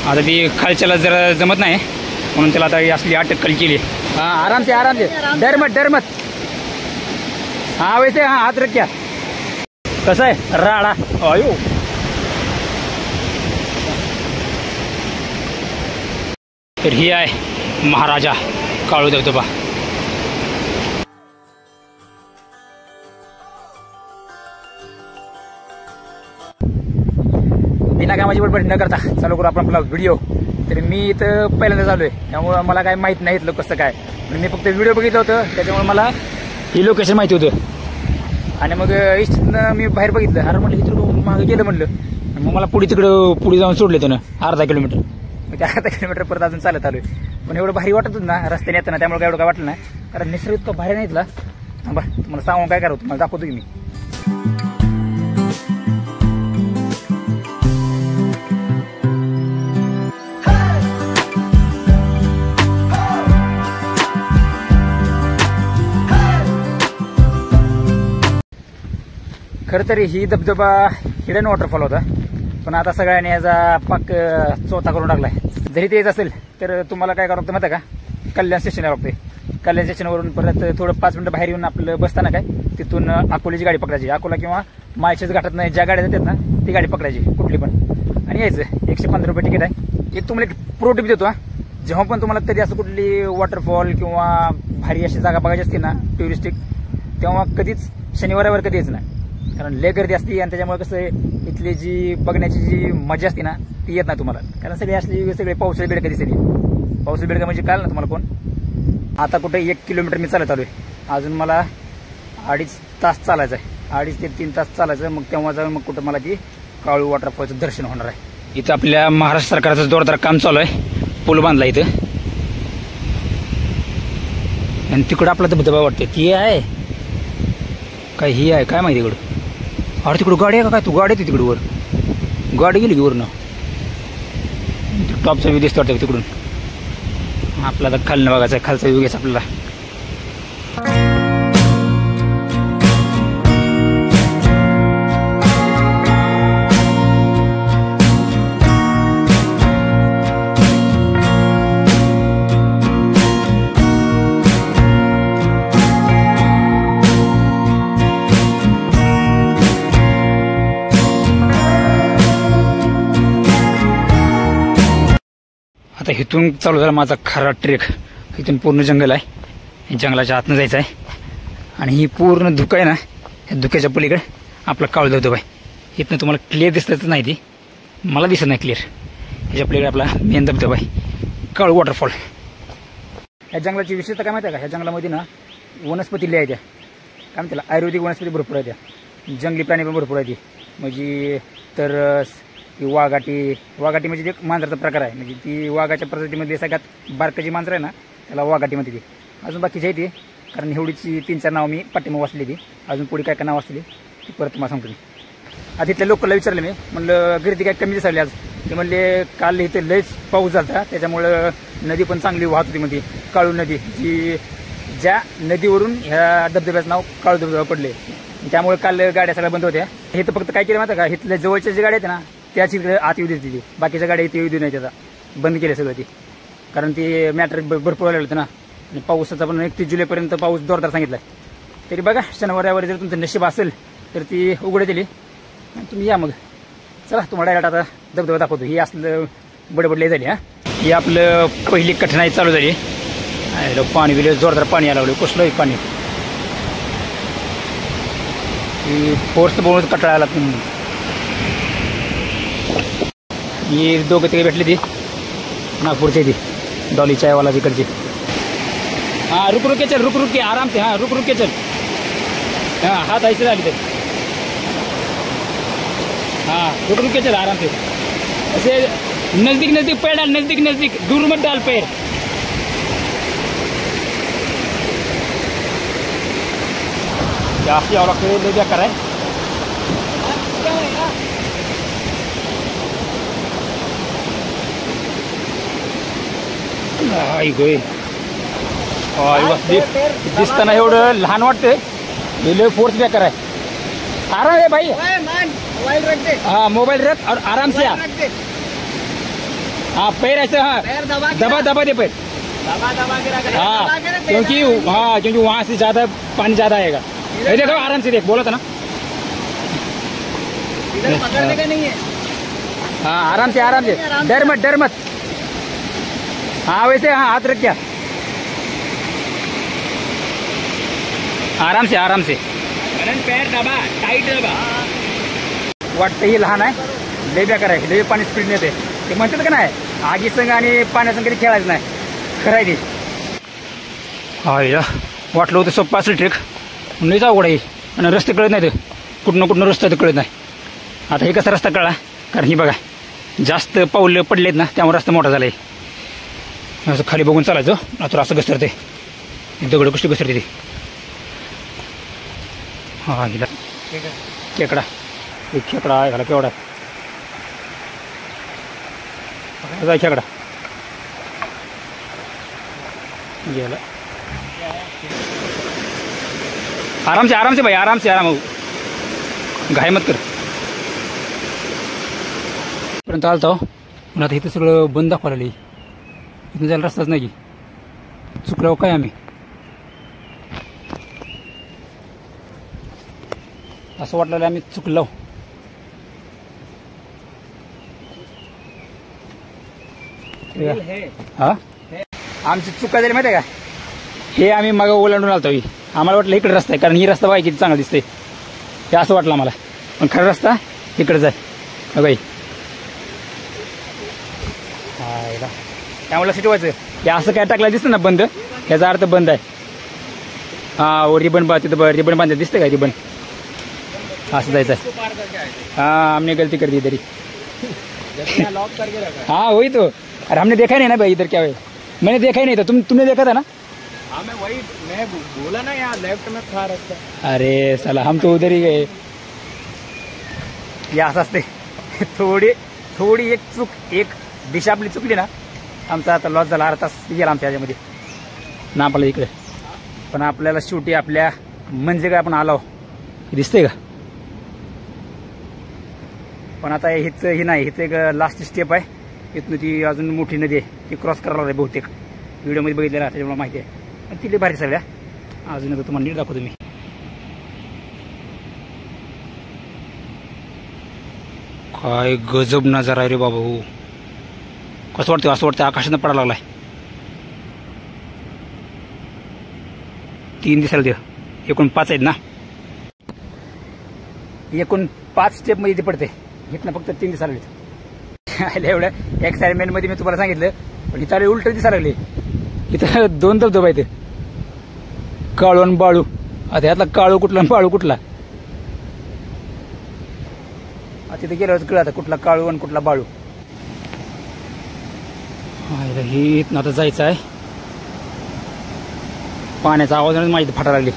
आता ती खालच्याला जरा जमत नाही म्हणून त्याला आता असली अटक केली. हाँ आराम से डर मत. हाँ वैसे हाँ हाथ रख क्या. कसं आहे राडा. अयो तर ही आहे महाराजा काळू धबधबा. बिना कामाची बडबड न करता चालू करू आपण आपला व्हिडिओ. तर मी इथं पहिल्यांदा चालू आहे त्यामुळे मला काय माहित नाही इथलं कसं काय. मी फक्त व्हिडिओ बघितलं होतं त्याच्यामुळे मला ही लोकेशन माहिती होतं. आणि मग इथनं मी बाहेर बघितलं. अरे म्हटलं इथं मागे गेलं म्हटलं. मग मला पुढे जाऊन सोडले त्यानं अर्धा किलोमीटर. मग त्या अर्धा किलोमीटर परत अजून चालत आलोय. पण एवढं भारी वाटत होतं ना रस्त्याने येताना त्यामुळे काय एवढं काय वाटलं नाही. कारण निसर्ग इतकं भारी नाही इथला. बरं तुम्हाला सांगून काय करावं तुम्हाला दाखवतो की मी. खरं तरी ही धबधबा हिडन वॉटरफॉल होता पण आता सगळ्यांनी याचा पाक चौथा करून टाकलाय. जरी ते येत असेल तर तुम्हाला काय करावं माहिती का कल्याण स्टेशनला लागते. कल्याण स्टेशनवरून परत थोडं 5 मिनिटं बाहेर येऊन आपलं बसताना काय तिथून अकोल्याची गाडी पकडायची. अकोला किंवा माळशेज घाटात नाही ज्या गाड्या जातात ना ती गाडी पकडायची कुठली पण आणि यायचं. 115 रुपये तिकीट आहे. एक तुम्हाला एक प्रो टिप देतो. जेव्हा पण तुम्हाला तरी असं कुठली वॉटरफॉल किंवा भारी अशी जागा बघायची असते ना टुरिस्टिक तेव्हा कधीच शनिवारावर कधी यायचं नाही. कारण लय गर्दी असते आणि त्याच्यामुळे कसं इथली जी बघण्याची जी मजा असते ना ती येत नाही तुम्हाला. कारण सगळे असली सगळे पावसाळी बेडका दिसते. पावसाळी बेडका म्हणजे काय ना तुम्हाला कोण. आता कुठे 1 किलोमीटर मी चालत आलोय. अजून मला 2.5 तास चालायचं आहे. 2.5 ते 3 तास चालायचं. मग तेव्हा जाऊन मग कुठं मला ती काळू वॉटरफॉलचं दर्शन होणार आहे. इथं आपल्या महाराष्ट्र सरकारचं जोरदार काम चालू आहे. पूल बांधला इथं आणि तिकडं आपला धबधबा वाटते. ती आहे काय ही आहे काय माहिती इकडं. अरे तिकडं गाडी आहे का काय. तू गाडी येते तिकडं वर गाडी गेली की वरनं टॉपचा व्ह्यू दिसतो वाटतं तिकडून. आपला तर खालनं बघायचं आहे. खालचा व्ह्यू घ्यायचा आपल्याला. आता इथून चालू झाला माझा खरा ट्रेक. इथून पूर्ण जंगल आहे. जंगलाच्या आतनं जायचं आहे आणि ही पूर्ण धुकं आहे ना या धुक्याच्या पलीकडे आपला काळू धबधबा आहे. इथनं तुम्हाला क्लिअर दिसतच नाही ती मला दिसत नाही क्लिअर. ह्याच्या पलीकडे आपला मेन धबधबा आहे काळू वॉटरफॉल. ह्या जंगलाची विशेषता काय माहिती आहे का. ह्या जंगलामध्ये ना वनस्पती लय आहे त्या काय म्हणते त्याला आयुर्वेदिक वनस्पती भरपूर आहे त्या. जंगली प्राणी पण भरपूर आहे ती म्हणजे तरस वाघाटी म्हणजे एक मांजराचा प्रकार आहे. म्हणजे ती वाघाच्या प्रजातीमध्ये सगळ्यात बारकाची मांजर आहे ना त्याला वाघाटी म्हणते ती. अजून बाकीची आहे ती कारण एवढीची 3-4 नाव मी पाठीमाग वाचली ती. अजून पुढे काय काय नाव असली ती परत तुम्हाला सांगतो. आधी इथल्या लोकलला विचारलं मी म्हणलं गर्दी काय कमी दिसायली आज. ते म्हणले काल इथे लयच पाऊस झाला त्याच्यामुळं नदी पण चांगली वाहत होती. मध्ये काळू नदी जी ज्या नदीवरून ह्या धबधब्याचं नाव काळू धबधबा पडले त्यामुळे काल गाड्या सगळ्या बंद होत्या. हे तर फक्त काय केलं माहिती का इथल्या जवळच्या जे गाड्या आहेत ना त्याची आत येऊ देते ती. बाकीच्या गाड्या इथे येऊ देऊ नाही. त्याचा बंद केलं सगळं ती कारण ती मॅटर भरपूर आलेलं होतं ना. आणि पावसाचा पण 31 जुलैपर्यंत पाऊस जोरदार सांगितला आहे. तरी बघा शनिवार जर तुमचं नशीब असेल तर ती उघडे दिली तुम्ही या. मग चला तुम्हाला डायरेक्ट आता धबधबा दाखवतो. ही असलं बडबडले झाली. ही आपलं पहिली कठीणाई चालू झाली. पाणी बिले जोरदार पाणी यायला लागलं. कसलं पाणी फोर्स बघूनच कटाळायला. ही दोघं ते भेटली ती नागपूरची ती डॉली चायवाला तिकडची. हाँ रुक के चल रुक के आराम से. हाँ रुक के चल. हाँ हाथ ऐसे डाली थे. हाँ रुक के चल आराम से. ऐसे नजदीक पैर डाल. नजदीक दूर मत डाल पैर. जास्ती और ले जा कर है. दिसताना एवढं लहान वाटतंय. फोर्स बेकार आहे. आराम आहे भाई. हाँ मोबाइल रख और आराम से आ. हाँ पैर ऐसे, हाँ दबा दबा दे पैर, हाँ क्योंकि वहाँ से ज्यादा पानी ज्यादा आएगा। ये देखो आराम से देख, बोला था ना पकड़ने का नहीं है। हाँ आराम से डर मत। हाँ वैसे, हाँ हाथ रख क्या, आराम से पैर दबा, टाईट दबा। वाटतं ही लहान आहे, लय बेकार आहे, लय पाणी स्पीड नेते ते म्हणतात का नाही, आगी संग आणि पाण्यासंग कधी खेळायचं नाही, खरंय ते। हा या वाटलं होतं सोप्पा असेल ट्रेक, लयच अवघड आहे आणि रस्ते कळत नाहीत, कुठनं रस्ता तर कळत नाही। आता हे कसा रस्ता कळला, कारण ही बघा जास्त पाऊल पडलेत ना, त्यामुळे रस्ता मोठा झालाय। असं खाली बघून चालायचं, आता असं घसरते, दगड कशी घसरते ती। हा गेला खेकडा, एक खेकडा आहे, घाला केवढा जाय खेकडा गेला। आराम से भाई, आराम हो, घाई मत कर। पर्यंत आलतो पण आता इथं सगळं बंद दाखवायला, इथून जायला रस्ताच नाही, चुकलो काय आम्ही। असं वाटलं आम्ही चुकलो। हा आमची चुका झाली माहिती आहे का, हे आम्ही मग ओलांडून आलतो, आम्हाला वाटलं इकडे रस्ता आहे, कारण ही रस्ता बाई किती चांगला दिसतंय, हे असं वाटलं आम्हाला, पण खरा रस्ता इकडेच आहे बाई। हा त्यामुळे लक्षात ठेवायचं, हे असं काय टाकलं दिसतं ना बंद, याचा अर्थ बंद आहे। हा रिबन तिथं रिबन बांधलं दिसतं का, रिबन असं जायचं है। हाँ हमने गलती कर दी इधर ही, लॉक करके रखा। हाँ वही तो, अरे हमने देखा ही नहीं ना भाई इधर क्या है, मैंने देखा ही नहीं था, तुमने देखा था ना। हाँ मैं बोला ना यहाँ लेफ्ट में था रास्ता। अरे साला हम तो उधर ही गए। या असं असते, थोडी एक दिशा आपली चुकली ना, आमचा आता लॉस झाला, अर्धा तास गेला आमच्या ह्याच्यामध्ये ना आपल्याला इकडे, पण आपल्याला शेवटी आपल्या म्हणजे काय आपण आलो, दिसतंय का। पण आता हिच ही नाही, हिचं एक लास्ट स्टेप आहे, इथनं ती अजून मोठी नदी आहे, ती क्रॉस करायला आहे बहुतेक, व्हिडिओमध्ये बघितलेला आहे त्याच्यामुळे माहिती आहे, ती लई भारी सगळ्या। अजून आता तुम्हाला नीट दाखवतो मी, काय गजब नजारा आहे रे बाबा, हो कसं वाटतं, असं वाटतं आकाशानं पडायला लागलाय। 3 दिसायला ते, एकूण 5 आहेत ना, एकूण 5 स्टेप मध्ये ते पडते, इथनं फक्त 3 दिसायला लागले। एवढं एक्साइटमेंट मध्ये मी तुम्हाला सांगितलं, पण इथं उलट दिसायला लागले, इथं 2 धबधबे आहेत, काळू आणि बाळू। आता यातला काळू कुठला आणि बाळू कुठला, तिथे गेल्यावर कळलं आता कुठला काळू आणि कुठला बाळू। ही इथनं आता जायचं आहे, पाण्याचा आवाजानेच माझी फाटा लागली।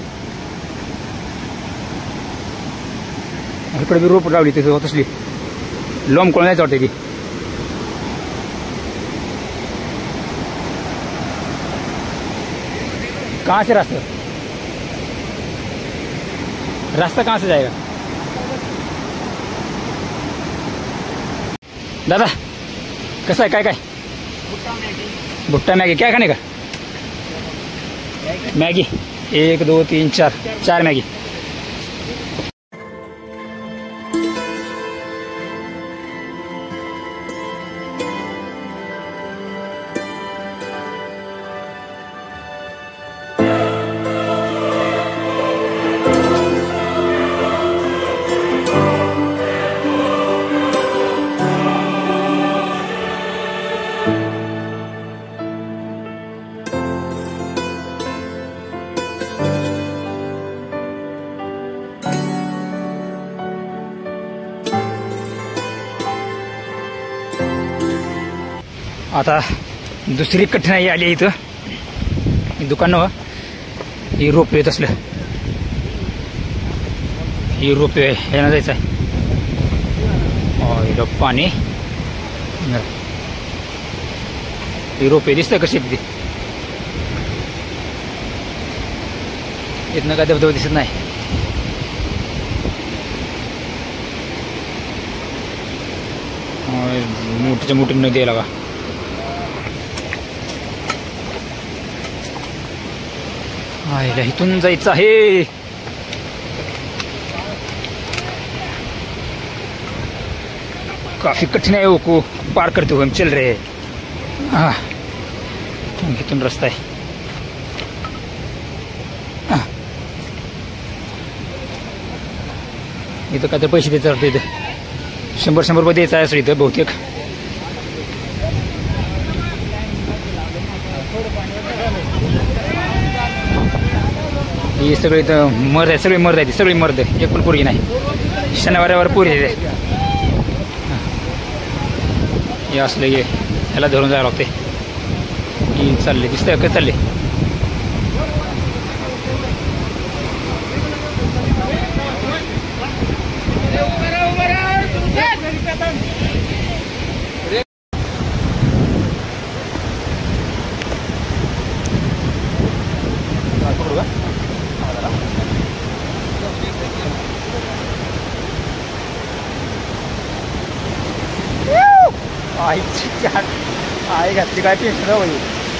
इकडे बी रोप लावली तिथे तसली, लोंबकोळ नाही वाटते ती। कहाँ से रास्ता कहाँ से जाएगा दादा, कसं आहे, काय भुट्टा मॅगी क्या खाने का, मैगी 1 2 3 4 मैगी। आता दुसरी कठीणाई आली इथं, दुकान ही रोपवे तसलं, ही रोपवे यानं जायचं आहे। पाणी ही रोपवे दिसतंय कशी ती, इथनं काय धबधबा दिसत नाही। मोठीच्या मोठी नदी आहे लागा, आयला इथून जायचं आहे. काफी कठिन है वो पार करते हुए हम चल रहे हैं. हाँ इथून रस्ता आहे. इथं काय तर पैसे द्यायचं वाटतं. इथं 100 रुपये द्यायचं आहे असं इथं बहुतेक. ही सगळी इथं मर्द आहे. सगळी मर्द आहे. सगळी मर्द आहे. एक पण पोरगी नाही. शनिवारावर पोरी आहे. हे असलं ये ह्याला धरून जायला लागते. की चालले दिसतंय का चालले. आई घातली काय टेन्शन होईल.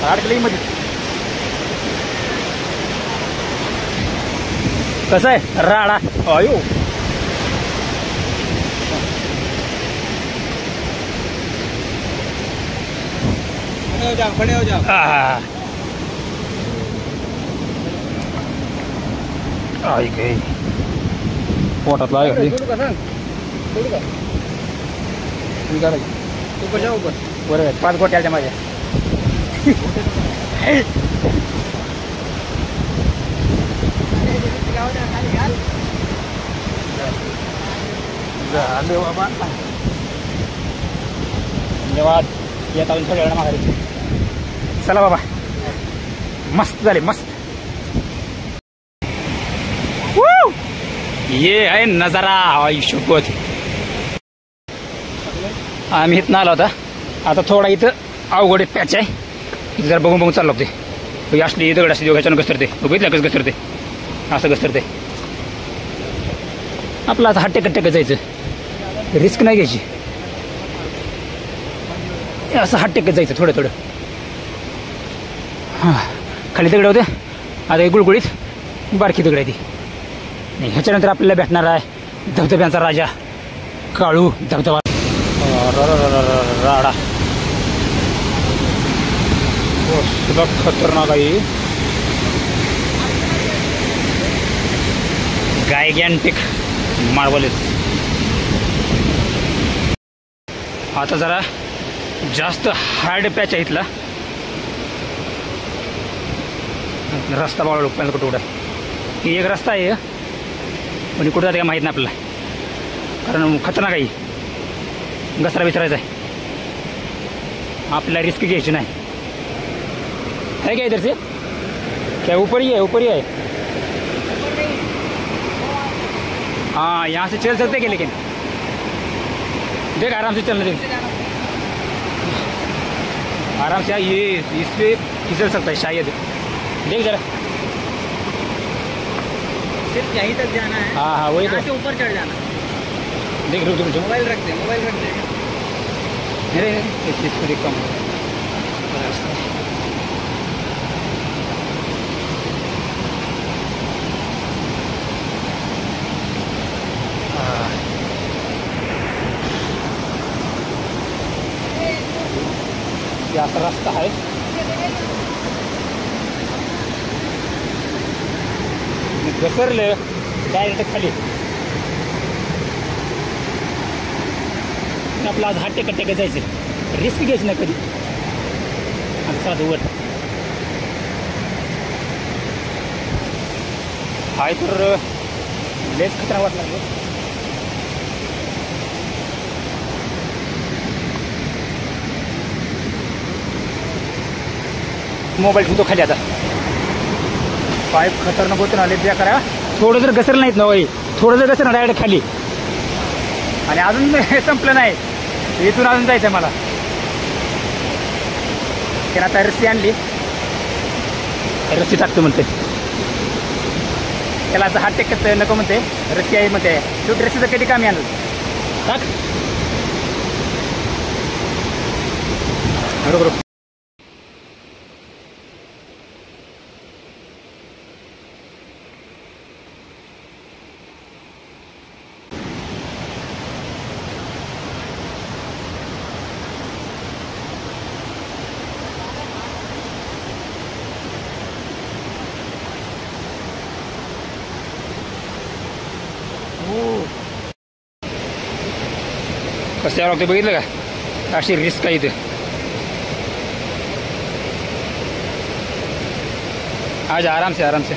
अडकली मध्ये. कसं आहे राडा. अयो खड़े हो जाओ. आई गई पोटात लागली. बरोबर 5 गोट्याच्या माझ्या. धन्यवाद. येत अजून थोड्या माघारी. चला बाबा मस्त झाले मस्त. ये आहे नजारा आयुष्यपत. आम्ही इथं आलो होता. आता थोडा इथं अवघड पॅच आहे. इथं जरा बघून बघून चाललो होते. असली दगड असली ह्याच्यानं घसरते. बघितलं कसं घसरते. असं घसरते. आपलं आता हट्टेकट्टेक जायचं. रिस्क नाही घ्यायची. असं हट्टेकत जायचं थोडं थोडं. हां खाली दगड होते. आता गुळगुळीत बारकी दगड आहे ती. ह्याच्यानंतर आपल्याला भेटणार आहे धबधब्यांचा राजा काळू धबधबा. राडा सुद्धा खतरनाक आहे. गायगॅन्टिक मार्वलेस. आता जरा जास्त हार्ड पॅच आहे इथला. रस्ता बघा लोकांना कुठं कुठं. ही एक रस्ता आहे पण कुठं जाते का माहीत नाही आपल्याला. कारण खतरनाक आहे. घसरा विसरायचा आहे. आपल्याला रिस्क घ्यायची नहीं है क्या इधर से? क्या ऊपर ही है? ऊपर ही है। हाँ यहाँ से चल सकते क्या? लेकिन देख आराम से चलने देख, आराम से। ये इस पे फिसल सकता है शायद, देख जरा। सिर्फ यहीं तक जाना है। हाँ हाँ वही तो, यहाँ से ऊपर चढ़ जाना। देख रुक रुक, मोबाइल रख दे, मोबाइल रख दे। मेरे इसको देखता हूँ। असा रस्ता आहे, घसरलं डायरेक्ट खाली। आपला आज हाटे कट्टे जायचं, रिस्क घ्यायची ना कधी। साधू वर हाय तर लेच खतरा वाटला। मोबाईल ठेवतो खाली आता। पाईप खतरनाक होतं ना, द्या करा। थोडं जर घसरलं नाहीत ना वय, थोडं जर घसरलं डायरेक्ट खाली। आणि अजून संपलं नाही, इथून अजून जायचं मला। त्याला आता रस्सी आणली, रस्सी टाकतो म्हणते त्याला। असं हात टेकत नको म्हणते, रस्सी आहे म्हणते। शेवटी रस्सीचं कधी कामी आणलं टाक बरोबर। कसं यावं लागतं बघितलं का, अशी रिस्क आहे इथं. आज आराम से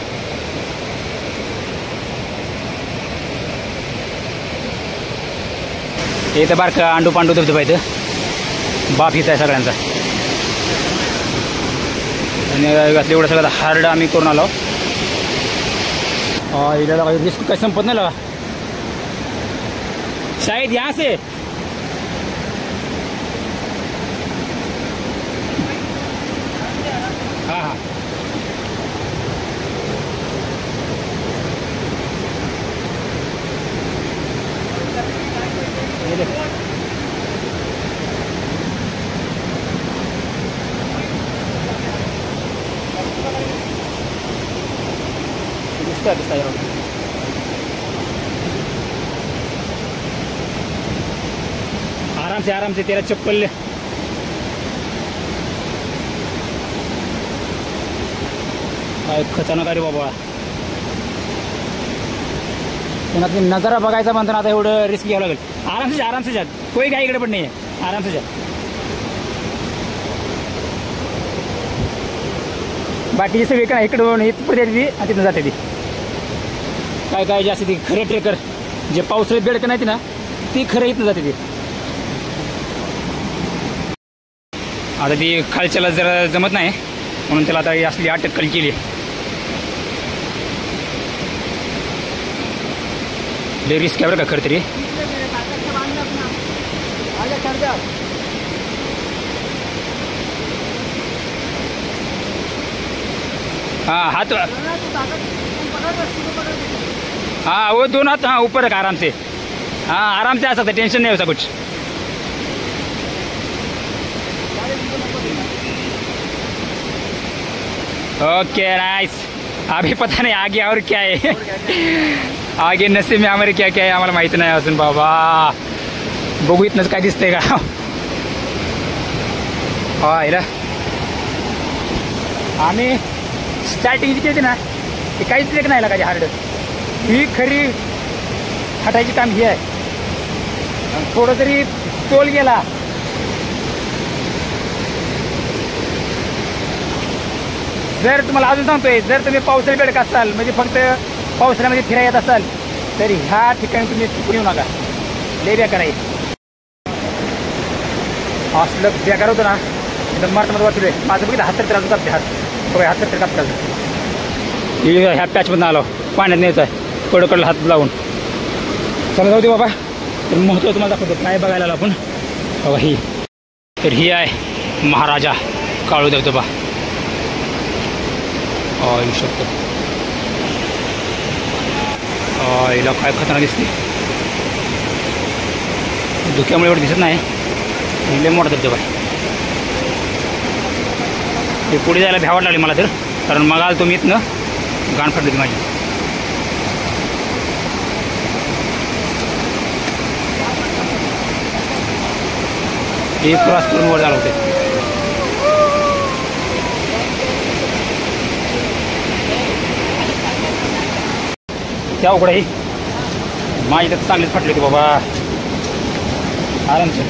इथं बारका अंडू पांडू धबधबा इथं, बाप इथं आहे सगळ्यांचा. आणि एवढं सगळं हार्ड आम्ही करून आलो. इला रिस्क काही संपत नाही लगा. शायद यहाँ से हाँ हाँ ये देखो. दिसता आराम से तेरा चप्पल खतरनाक रे बाबा. पुन्हा नजारा बघायचा म्हणताना आता एवढं रिस्क घ्यावं लागेल. आराम से जा, कोई काही इकडे पण नाही आहे. आराम से जा. बाकीचे सगळे काय इकडून इथपर्यंत येते ती आणि तिथून जाते ती. काय जास्त ती खरे ट्रेकर जे पावसाळ्यात बेडकं नाही ना, ती खरं इथनं जाते ती. आता ती खालच्याला जरा जमत नाही म्हणून त्याला आता असली अटक केली. लय रिस्क आहे बरं का खरं तरी. हाँ हाथ, हाँ वो दोनों हाथ हाँ ऊपर रखा आराम से. हाँ आराम से आ सकते, टेंशन नहीं होता कुछ. Okay nice. अभी पता नहीं आगे और क्या है. आगे नसीब में हमारे क्या क्या आहे आम्हाला माहिती नाही अजून बाबा. बघू इथनंच काय दिसतंय का. हा आम्ही स्टार्टिंग जी केली ना ती काहीच लेख नाही लागायची हार्ड. ही खरी हटायची काम ही आहे. थोडं तरी तोल गेला जर तुम्हाला अजून सांगतोय, जर तुम्ही पावसाळी बेडका असाल म्हणजे फक्त पावसाळ्यामध्ये फिरायला येत असाल तर ह्या ठिकाणी तुम्ही चुकून येऊ नका. लय बेकार आहे. असलं बेकार होतं ना एकदम मार्चमध्ये वाचले. माझं बघितलं हात तर अजून कापते, हात बघा हात तर कापतात. ह्या पॅचमधून आलो, पाण्यात न्यायचं आहे कडकडला हात लावून. चला जाऊ दे बाबा. तर महत्त्व तुम्हाला दाखवतो काय बघायला आलो आपण. बघा ही तर ही आहे महाराजा काळू धबधबा. येऊ शकतो. हिला काय खतरनाक दिसते. धुक्यामुळे एवढं दिसत नाही. लय मोठा धबधबा आहे. ते पुढे जायला भ्यावं लागली मला तर, कारण मग आल तुम्ही इथनं गाण फाटली होती माझी. हे क्रॉस करून वर झालं होते. त्या उघडा ही माझी तर चांगलीच फाटली होती बाबा. आरामशीर.